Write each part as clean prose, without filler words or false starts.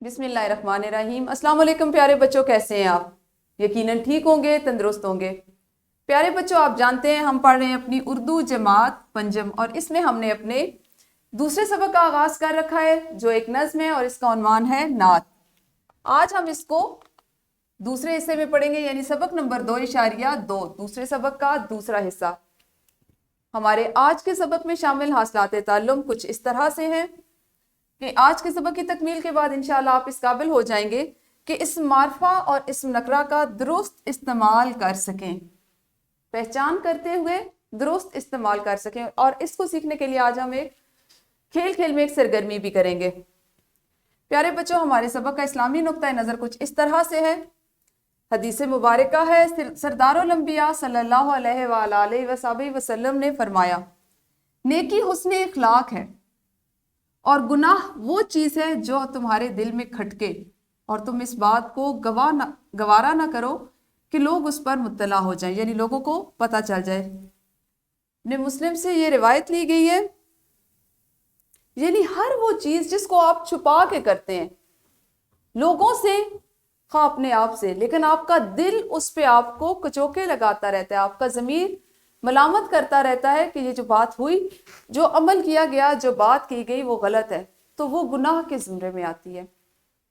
बिस्मिल्लाहिर्रहमानिर्रहीम। अस्सलाम वालेकुम प्यारे बच्चों, कैसे हैं आप? यकीनन ठीक होंगे, तंदुरुस्त होंगे। प्यारे बच्चों, आप जानते हैं हम पढ़ रहे हैं अपनी उर्दू जमात पंजम, और इसमें हमने अपने दूसरे सबक का आगाज कर रखा है जो एक नज्म है और इसका उन्वान है नात। आज हम इसको दूसरे हिस्से में पढ़ेंगे, यानी सबक नंबर 2.2, दूसरे सबक का दूसरा हिस्सा। हमारे आज के सबक में शामिल हासिलात ताल्लुम कुछ इस तरह से हैं कि आज के सबक की तकमील के बाद इंशाअल्लाह आप इस काबिल हो जाएंगे कि इस्म मारफा और इस्म नकरा का दुरुस्त इस्तेमाल कर सकें, पहचान करते हुए दुरुस्त इस्तेमाल कर सकें। और इसको सीखने के लिए आज हम एक खेल में एक सरगर्मी भी करेंगे। प्यारे बच्चों, हमारे सबक का इस्लामी नुक्ता नज़र कुछ इस तरह से है। हदीस मुबारका है, सरदारुल अंबिया सल्लल्लाहु अलैहि वसल्लम ने फरमाया, नेकी हुस्न इखलाक है और गुनाह वो चीज़ है जो तुम्हारे दिल में खटके और तुम इस बात को गवारा ना करो कि लोग उस पर मुत्तला हो जाएं, यानी लोगों को पता चल जाए। ने मुस्लिम से ये रिवायत ली गई है, यानी हर वो चीज़ जिसको आप छुपा के करते हैं लोगों से, खा अपने आप से, लेकिन आपका दिल उस पे आपको कचोके लगाता रहता है, आपका ज़मीर मलामत करता रहता है कि ये जो बात हुई, जो अमल किया गया, जो बात की गई वो गलत है, तो वो गुनाह के ज़ुमरे में आती है,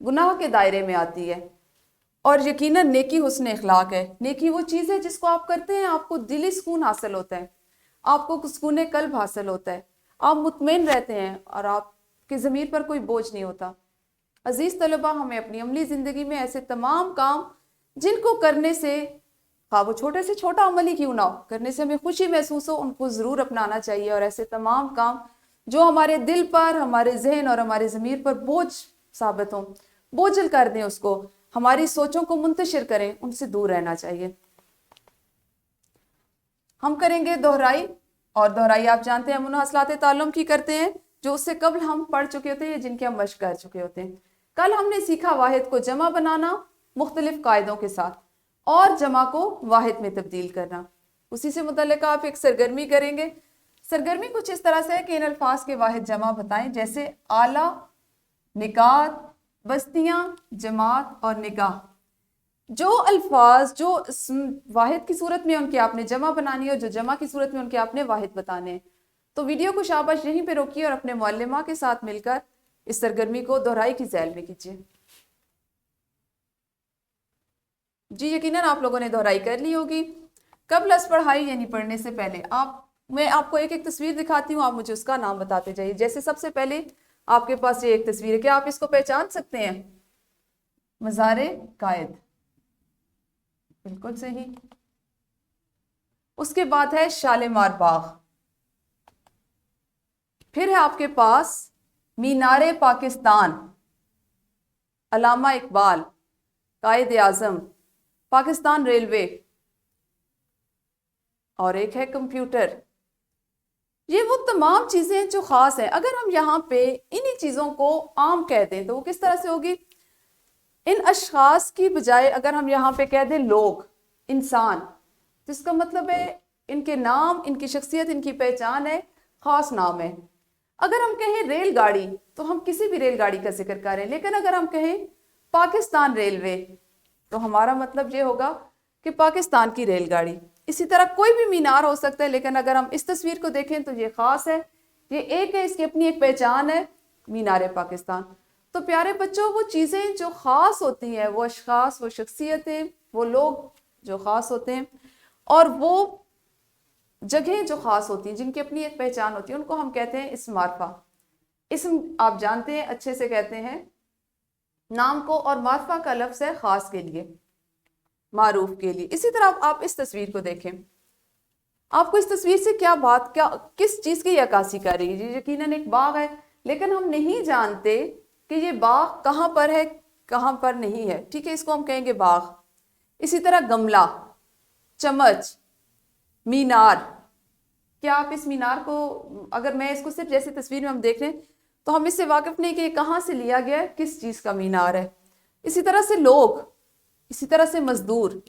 गुनाह के दायरे में आती है। और यकीनन नेकी हुस्न इखलाक है। नेकी वो चीज़ है जिसको आप करते हैं, आपको दिली सुकून हासिल होता है, आपको सुकून कल्ब हासिल होता है, आप मुतमईन रहते हैं और आपके ज़मीर पर कोई बोझ नहीं होता। अजीज़ तलबा, हमें अपनी अमली ज़िंदगी में ऐसे तमाम काम जिनको करने से, हाँ वो छोटे से छोटा अमल ही क्यों ना हो, करने से हमें खुशी महसूस हो, उनको ज़रूर अपनाना चाहिए। और ऐसे तमाम काम जो हमारे दिल पर, हमारे जहन और हमारे ज़मीर पर बोझ साबित हों, बोझल कर दें, उसको हमारी सोचों को मुंतशिर करें, उनसे दूर रहना चाहिए। हम करेंगे दोहराई, और दोहराई आप जानते हैं मुनहसलात ताल्लुम की करते हैं, जो उससे कबल हम पढ़ चुके होते हैं, जिनके हम मश्क कर चुके होते हैं। कल हमने सीखा वाहिद को जमा बनाना मुख्तलिफ कायदों के साथ और जमा को वाहिद में तब्दील करना। उसी से मुतल्लिक आप एक सरगर्मी करेंगे। सरगर्मी कुछ इस तरह से है कि इन अल्फाज के वाहिद जमा बताएं, जैसे आला, निकात, बस्तियां, जमात और निगाह। जो अल्फाज जो वाहिद की सूरत में उनके आपने जमा बनानी है और जो जमा की सूरत में उनके आपने वाहिद बताने हैं। तो वीडियो को शाबाश यहीं पे रोकिए और अपने मुअल्लिमा के साथ मिलकर इस सरगर्मी को दोहराई की ज़ैल में कीजिए। जी यकीनन आप लोगों ने दोहराई कर ली होगी। कबल अस पढ़ाई, यानी पढ़ने से पहले मैं आपको एक एक तस्वीर दिखाती हूँ, आप मुझे उसका नाम बताते जाइए। जैसे सबसे पहले आपके पास ये एक तस्वीर है, क्या आप इसको पहचान सकते हैं? मज़ारे कायद, बिल्कुल सही। उसके बाद है शालीमार बाग, फिर है आपके पास मीनारे पाकिस्तान, अल्लामा इकबाल, कायद आज़म, पाकिस्तान रेलवे, और एक है कंप्यूटर। ये वो तमाम चीज़ें जो ख़ास हैं। अगर हम यहाँ पे इन्हीं चीज़ों को आम कह दें तो वो किस तरह से होगी? इन अशख़ास की बजाय अगर हम यहाँ पे कह दें लोग, इंसान, तो इसका मतलब है इनके नाम, इनकी शख्सियत, इनकी पहचान है, ख़ास नाम है। अगर हम कहें रेलगाड़ी तो हम किसी भी रेलगाड़ी का जिक्र करें, लेकिन अगर हम कहें पाकिस्तान रेलवे तो हमारा मतलब ये होगा कि पाकिस्तान की रेलगाड़ी। इसी तरह कोई भी मीनार हो सकता है, लेकिन अगर हम इस तस्वीर को देखें तो ये ख़ास है, ये एक है, इसकी अपनी एक पहचान है, मीनार पाकिस्तान। तो प्यारे बच्चों, वो चीज़ें जो ख़ास होती हैं, वो अशख़ास, वो शख्सियतें, वो लोग जो ख़ास होते हैं और वो जगहें जो ख़ास होती हैं, जिनकी अपनी एक पहचान होती है, उनको हम कहते हैं इस्म मारफा। इस्म आप जानते हैं, अच्छे से कहते हैं नाम को, और मारफा का लफ्ज़ है ख़ास के लिए, मारूफ के लिए। इसी तरह आप इस तस्वीर को देखें, आपको इस तस्वीर से किस चीज़ की अक्कासी कर रही है? यकीनन एक बाग है, लेकिन हम नहीं जानते कि ये बाग कहाँ पर है, कहाँ पर नहीं है। ठीक है, इसको हम कहेंगे बाग। इसी तरह गमला, चम्मच, मीनार। क्या आप इस मीनार को, अगर मैं इसको सिर्फ जैसे तस्वीर में हम देख रहे हैं तो हम इससे वाकिफ नहीं कि ये कहाँ से लिया गया है, किस चीज़ का मीनार है। इसी तरह से लोग, इसी तरह से मजदूर।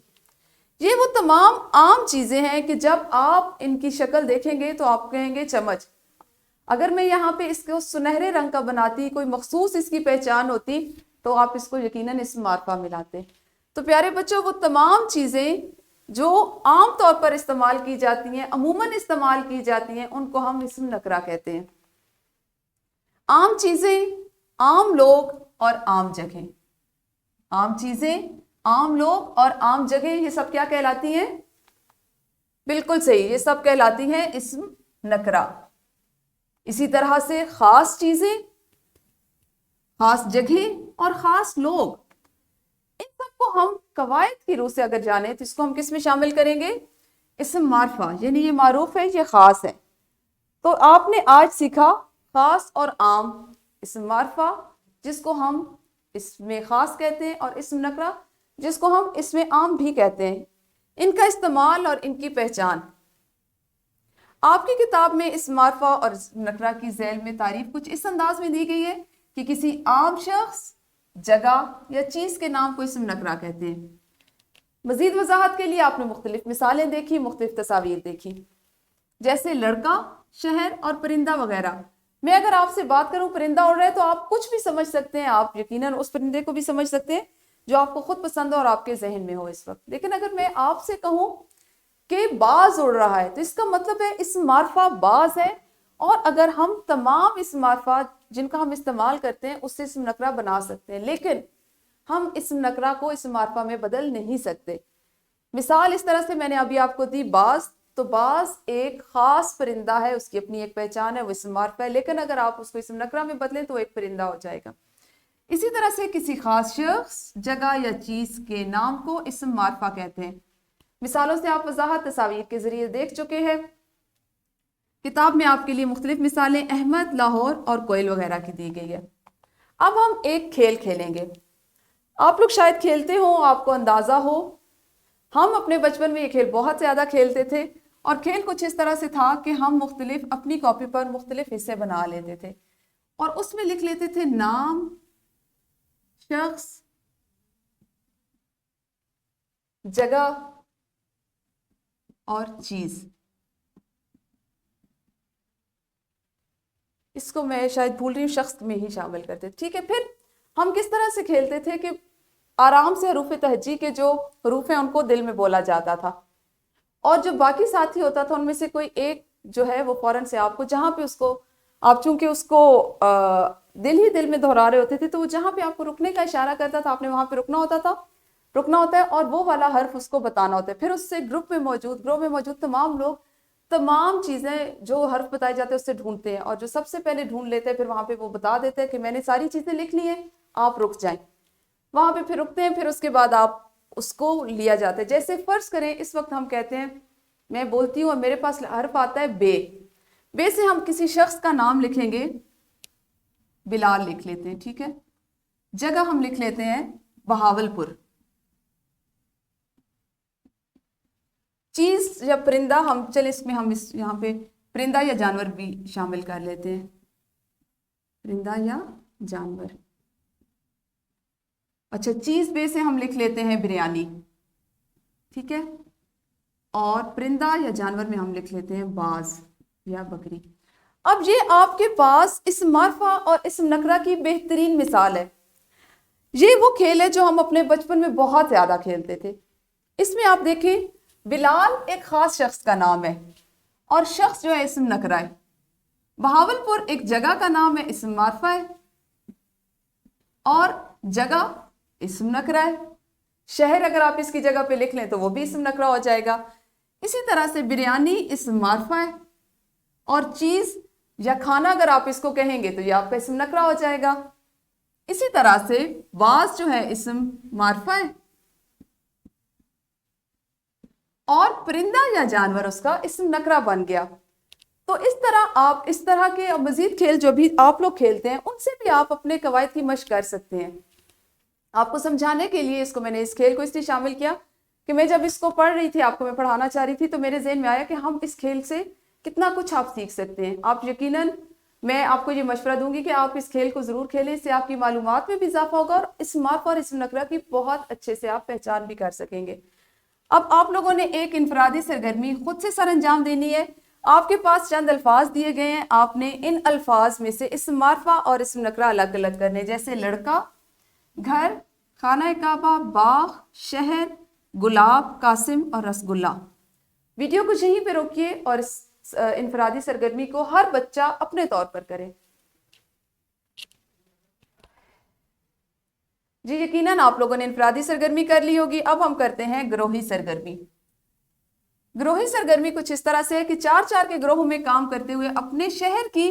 ये वो तमाम आम चीज़ें हैं कि जब आप इनकी शक्ल देखेंगे तो आप कहेंगे चम्मच। अगर मैं यहाँ पे इसको सुनहरे रंग का बनाती, कोई मखसूस इसकी पहचान होती, تو آپ اس کو یقیناً اسم معرفہ میں لاتے ہیں۔ تو پیارے بچوں، وہ تمام چیزیں جو عام طور پر استعمال کی جاتی ہیں، عموماً استعمال کی جاتی ہیں، ان کو ہم اسم نکرہ کہتے ہیں۔ عام چیزیں، عام لوگ اور عام جگہیں، عام چیزیں، عام لوگ اور عام جگہیں، یہ سب کیا کہلاتی ہیں؟ بالکل صحیح، یہ سب کہلاتی ہیں اسم نکرہ۔ اسی طرح سے خاص چیزیں، خاص جگہیں اور خاص لوگ، ان سب کو ہم قواعد کی روح سے اگر جانیں تو اس کو ہم کس میں شامل کریں گے؟ اسم معرفہ، یعنی یہ معروف ہے، یہ خاص ہے۔ تو آپ نے آج سیکھا خاص اور عام اسم معرفہ، جس کو ہم اسم خاص کہتے ہیں، اور اسم نکرہ جس کو ہم اسم عام بھی کہتے ہیں، ان کا استعمال اور ان کی پہچان۔ آپ کی کتاب میں اسم معرفہ اور اسم نکرہ کی ذیل میں تعریف کچھ اس انداز میں دی گئی ہے کہ کسی عام شخص، جگہ یا چیز کے نام کو اسم نکرہ کہتے ہیں۔ مزید وضاحت کے لیے آپ نے مختلف مثالیں دیکھی، مختلف تصاویر دیکھی، جیسے لڑکا، شہر اور پرندہ وغیرہ۔ میں اگر آپ سے بات کروں پرندہ اڑ رہا ہے تو آپ کچھ بھی سمجھ سکتے ہیں، آپ یقیناً اس پرندے کو بھی سمجھ سکتے ہیں جو آپ کو خود پسند ہو اور آپ کے ذہن میں ہو اس وقت۔ لیکن اگر میں آپ سے کہوں کہ باز اڑ رہا ہے تو اس کا مطلب ہے اسم معرفہ باز ہے، اور اگر ہم تمام اسم معرفہ جن کا ہم استعمال کرتے ہیں اس سے اسم نکرہ بنا سکتے ہیں، لیکن ہم اسم نکرہ کو اسم معرفہ میں بدل نہیں سکتے۔ مثال اس طرح سے میں نے ابھی آپ کو دی، باز، تو باز ایک خاص پرندہ ہے، اس کی اپنی ایک پہچان ہے، وہ اسم معرفہ ہے، لیکن اگر آپ اس کو اسم نکرہ میں بدلیں تو وہ ایک پرندہ ہو جائے گا۔ اسی طرح سے کسی خاص شخص، جگہ یا چیز کے نام کو اسم معرفہ کہتے ہیں۔ مثالوں سے آپ وضاحت تصاویر کے ذریعے دیکھ چکے ہیں۔ کتاب میں آپ کے لیے مختلف مثالیں احمد، لاہور اور کوئل وغیرہ کی دی گئی ہے۔ اب ہم ایک کھیل کھیلیں گے۔ آپ لوگ شاید کھیلتے ہوں، آپ کو اندازہ ہو، ہم اپنے بچپن میں یہ کھیل بہت زیادہ کھیلتے تھے، اور کھیل کچھ اس طرح سے تھا کہ ہم مختلف اپنی کاپی پر مختلف حصے بنا لیتے تھے، اور اس میں لکھ لیتے تھے نام، شخص، جگہ اور چیز۔ اس کو میں شاید بھول رہی ہوں، شخص میں ہی شامل کرتے، ٹھیک ہے۔ پھر ہم کس طرح سے کھیلتے تھے کہ آرام سے حروف تہجی کے جو حروف ہیں ان کو دل میں بولا جاتا تھا، اور جو باقی ساتھی ہوتا تھا ان میں سے کوئی ایک جو ہے وہ فوراً سے آپ کو جہاں پہ اس کو آپ چونکہ اس کو دل ہی دل میں دہرا رہے ہوتے تھے، تو وہ جہاں پہ آپ کو رکنے کا اشارہ کرتا تھا آپ نے وہاں پہ رکنا ہوتا ہے، اور وہ والا حرف اس کو بتانا ہوتا ہے۔ پھر اس سے گروہ میں موجود تمام لوگ تمام چیزیں جو حرف بتائے جاتے ہیں اس سے ڈھونڈتے ہیں، اور جو سب سے پہلے ڈھونڈ لیتے ہیں پھر وہاں پہ وہ بتا دیتے ہیں کہ میں نے ساری چیزیں لکھ لی ہیں، آپ رک جائیں۔ وہاں پہ پھر رکتے ہیں، پھر اس کے بعد آپ اس کو لیا جاتا ہے۔ جیسے فرض کریں اس وقت ہم کہتے ہیں، میں بولتی ہوں اور میرے پاس حرف آتا ہے بے سے ہم کسی شخص کا نام لکھیں گے، بلال لکھ لیتے ہیں، ٹھیک ہے۔ جگہ ہم لکھ لیتے ہیں بہاولپور۔ چیز یا پرندہ ہم اس میں ہم یہاں پہ پرندہ یا جانور بھی شامل کر لیتے ہیں، پرندہ یا جانور۔ اچھا، چیز بے سے ہم لکھ لیتے ہیں بریانی، ٹھیک ہے، اور پرندہ یا جانور میں ہم لکھ لیتے ہیں باز یا بکری۔ اب یہ آپ کے پاس اسم معرفہ اور اسم نکرہ کی بہترین مثال ہے۔ یہ وہ کھیل ہے جو ہم اپنے بچپن میں بہت زیادہ کھیلتے تھے۔ اس میں آپ دیکھیں، بلال ایک خاص شخص کا نام ہے، اور شخص جو ہے اسم نکرہ ہے۔ بہاولپور ایک جگہ کا نام ہے، اسم معرفہ ہے، اور جگہ اسم نکرہ ہے۔ شہر اگر آپ اس کی جگہ پہ لکھ لیں تو وہ بھی اسم نکرہ ہو جائے گا۔ اسی طرح سے بریانی اسم معرفہ ہے، اور چیز یا کھانا اگر آپ اس کو کہیں گے تو یہ آپ کا اسم نکرہ ہو جائے گا۔ اسی طرح سے باز جو ہے اسم معرفہ ہے، اور پرندہ یا جانور اس کا اسم نکرہ بن گیا۔ تو اس طرح آپ اس طرح کے مزید کھیل جو بھی آپ لوگ کھیلتے ہیں ان سے بھی آپ اپنے قواعد کی مشق کر سکتے ہیں۔ آپ کو سمجھانے کے لیے میں نے اس کھیل کو اس لیے شامل کیا کہ میں جب اس کو پڑھ رہی تھی، آپ کو میں پڑھانا چاہ رہی تھی، تو میرے ذہن میں آیا کہ ہم اس کھیل سے کتنا کچھ آپ سیکھ سکتے ہیں۔ آپ یقیناً، میں آپ کو یہ مشورہ دوں گی کہ آپ اس کھیل کو ضرور کھیلیں، اس سے آپ کی معلومات میں بھی اضافہ ہوگا، اور اسم معرفہ اور اسم نکرہ کی بہت اچھے سے آپ پہچان بھی کر سکیں گے۔ اب آپ لوگوں نے ایک انفرادی سرگرمی خود سے سر انجام دینی ہے۔ آپ کے پاس چند الفاظ دیے گئے ہیں، آپ نے ان الفاظ میں سے اسم معرفہ اور اسم نکرہ الگ الگ کرنے، جیسے لڑکا घर, खाना काबा, बाग, शहर, गुलाब, कासिम और रसगुल्ला। वीडियो को यहीं पे रोकिए और इस इनफरादी सरगर्मी को हर बच्चा अपने तौर पर करे। जी यकीनन आप लोगों ने इनफरादी सरगर्मी कर ली होगी। अब हम करते हैं ग्रोही सरगर्मी। ग्रोही सरगर्मी कुछ इस तरह से है कि 4-4 के ग्रोह में काम करते हुए अपने शहर की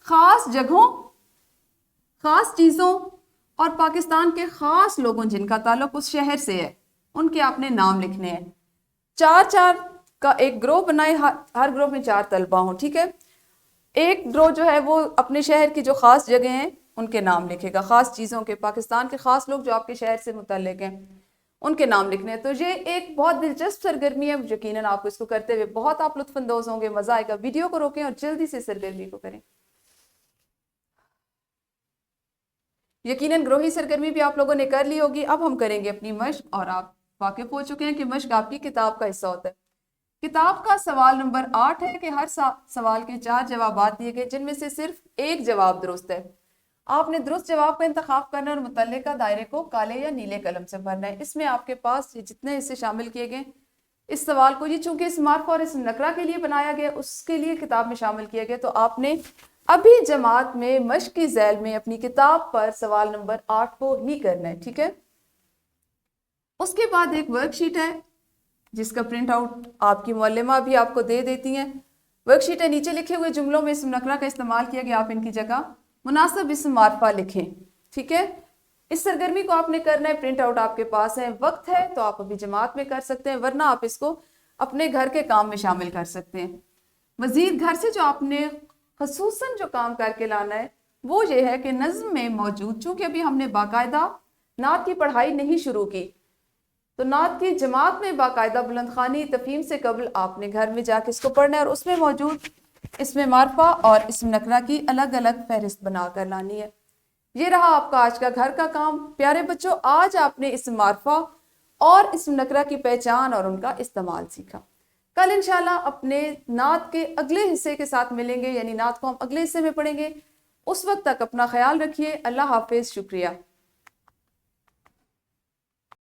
खास जगहों, खास चीजों और पाकिस्तान के खास लोगों जिनका ताल्लुक उस शहर से है, उनके आपने नाम लिखने हैं। 4-4 का एक ग्रोह बनाए, हर ग्रोह में 4 तलबा हों, ठीक है। एक ग्रोह जो है वो अपने शहर की जो खास जगह हैं उनके नाम लिखेगा, खास चीज़ों के, पाकिस्तान के खास लोग जो आपके शहर से मुतल्लिक हैं उनके नाम लिखने हैं। तो ये एक बहुत दिलचस्प सरगर्मी है, यकीनन आपको इसको करते हुए बहुत आप लुत्फानंदोज होंगे, मजा आएगा। वीडियो को रोकें और जल्दी से सरगर्मी को करें। यकीनन ग्रोही सरगर्मी भी आप लोगों ने कर ली होगी। अब हम करेंगे अपनी मश्क, और आप वाकिफ हो चुके हैं कि मश्क आपकी किताब का हिस्सा होता है। किताब का सवाल नंबर 8 है कि हर सवाल के 4 जवाब दिए गए, जिनमें से सिर्फ एक जवाब दुरुस्त है। आपने दुरुस्त जवाब का इंतखाब करना और मुतल्लिका दायरे को काले या नीले कलम से भरना है। इसमें आपके पास जितने हिस्से शामिल किए गए इस सवाल को, ये चूंकि इस मार्फ और इस नकरा के लिए बनाया गया, उसके लिए किताब में शामिल किया गया, तो आपने अभी जमात में मश्क की ज़ैल में अपनी किताब पर सवाल नंबर 8 को ही करना है, ठीक है। उसके बाद एक वर्कशीट है जिसका प्रिंट आउट आपकी मुअल्लिमा भी आपको दे देती हैं। वर्कशीट है, नीचे लिखे हुए जुमलों में इस्म नकरा का इस्तेमाल किया गया, आप इनकी जगह मुनासिब इस्म मारफा लिखें, ठीक है। इस सरगर्मी को आपने करना है, प्रिंट आउट आपके पास है, वक्त है तो आप अभी जमात में कर सकते हैं, वरना आप इसको अपने घर के काम में शामिल कर सकते हैं। मजीद घर से जो आपने खसूसन जो काम करके लाना है वो ये है कि नज़्म में मौजूद, चूंकि अभी हमने बाकायदा नात की पढ़ाई नहीं शुरू की, तो नात की जमात में बाकायदा बुलंद खानी तफहीम से कबल आपने घर में जाके इसको पढ़ना है और उसमें मौजूद इसमें मारफा और इस्म नकरा की अलग अलग फहरिस्त बनाकर लानी है। ये रहा आपका आज का घर का काम। प्यारे बच्चों, आज आपने इस्म मारफा और इस्म नकरा की पहचान और उनका इस्तेमाल सीखा। कल इंशाल्लाह अपने नात के अगले हिस्से के साथ मिलेंगे, यानी नात को हम अगले हिस्से में पढ़ेंगे। उस वक्त तक अपना ख्याल रखिए। अल्लाह हाफिज, शुक्रिया।